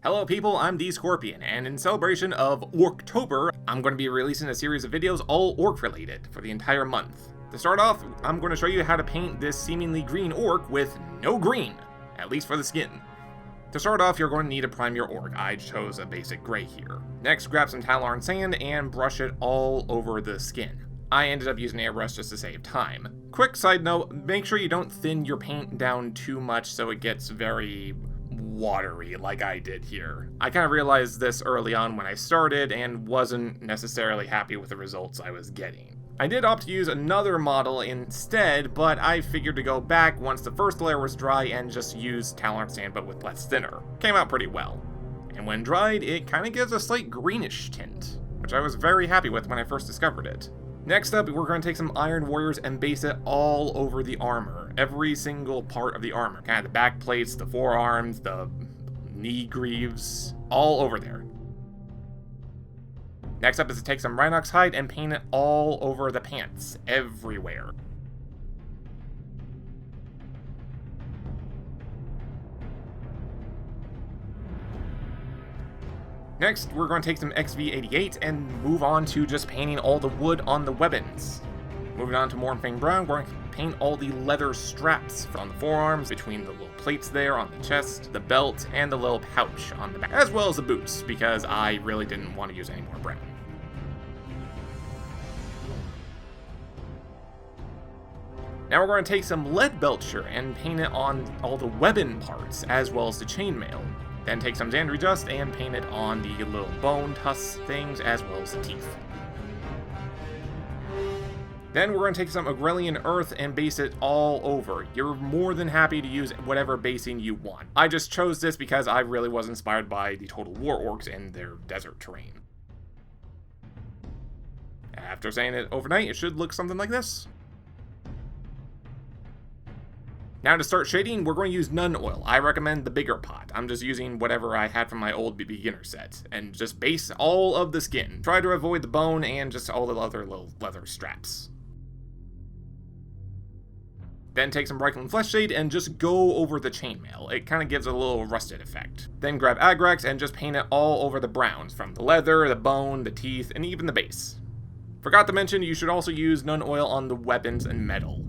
Hello people, I'm D Scorpion, and in celebration of Orktober, I'm going to be releasing a series of videos all orc related for the entire month. To start off, I'm going to show you how to paint this seemingly green orc with no green, at least for the skin. To start off, you're going to need to prime your orc. I chose a basic gray here. Next, grab some Tallarn sand and brush it all over the skin. I ended up using airbrush just to save time. Quick side note, make sure you don't thin your paint down too much so it gets very watery like I did here. I kind of realized this early on when I started and wasn't necessarily happy with the results I was getting. I did opt to use another model instead, but I figured to go back once the first layer was dry and just use Tallarn sand but with less thinner. Came out pretty well. And when dried, it kind of gives a slight greenish tint, which I was very happy with when I first discovered it. Next up, we're going to take some Iron Warriors and base it all over the armor. Every single part of the armor. Kind of the back plates, the forearms, the knee greaves, all over there. Next up is to take some Rhinox hide and paint it all over the pants, everywhere. Next, we're going to take some XV88 and move on to just painting all the wood on the weapons. Moving on to Mornfang Brown, we're going to paint all the leather straps on the forearms, between the little plates there on the chest, the belt, and the little pouch on the back, as well as the boots, because I really didn't want to use any more brown. Now we're going to take some Leadbelcher and paint it on all the weapon parts, as well as the chainmail. Then take some Ironjawz and paint it on the little bone tusk things, as well as the teeth. Then we're going to take some Agrelian Earth and base it all over. You're more than happy to use whatever basing you want. I just chose this because I really was inspired by the Total War Orcs and their desert terrain. After saying it overnight, it should look something like this. Now to start shading, we're going to use Nun Oil. I recommend the bigger pot. I'm just using whatever I had from my old beginner set, and just base all of the skin. Try to avoid the bone and just all the other little leather straps. Then take some Reikland Flesh Shade and just go over the chainmail. It kind of gives a little rusted effect. Then grab Agrax and just paint it all over the browns, from the leather, the bone, the teeth, and even the base. Forgot to mention, you should also use Nun Oil on the weapons and metal.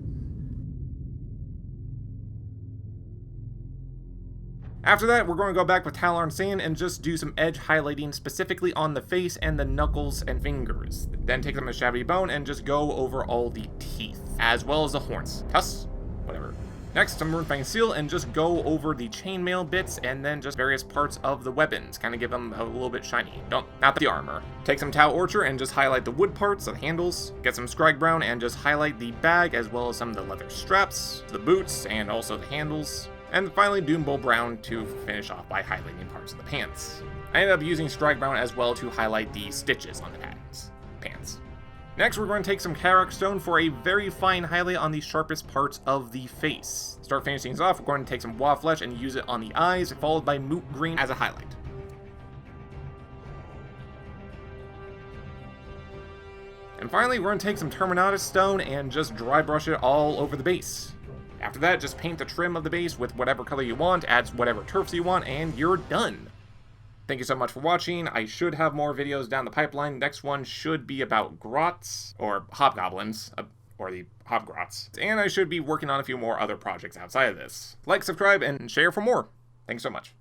After that, we're going to go back with Tallarn sand and just do some edge highlighting specifically on the face and the knuckles and fingers. Then take some Shabby Bone and just go over all the teeth, as well as the horns, tusks, whatever. Next, some Runefang Seal and just go over the chainmail bits and then just various parts of the weapons, kind of give them a little bit shiny. Not the armor. Take some Tau Orcher and just highlight the wood parts, the handles. Get some Scrag Brown and just highlight the bag, as well as some of the leather straps, the boots, and also the handles. And finally, Doombull Brown to finish off by highlighting parts of the pants. I ended up using Strike Brown as well to highlight the stitches on the pants. Next, we're going to take some Karak Stone for a very fine highlight on the sharpest parts of the face. To start finishing things off, we're going to take some Wa Flesh and use it on the eyes, followed by Moot Green as a highlight. And finally, we're going to take some Terminatus Stone and just dry brush it all over the base. After that, just paint the trim of the base with whatever color you want, add whatever turfs you want, and you're done. Thank you so much for watching. I should have more videos down the pipeline. Next one should be about grots, or hobgoblins, or the hobgrots. And I should be working on a few more other projects outside of this. Like, subscribe, and share for more. Thanks so much.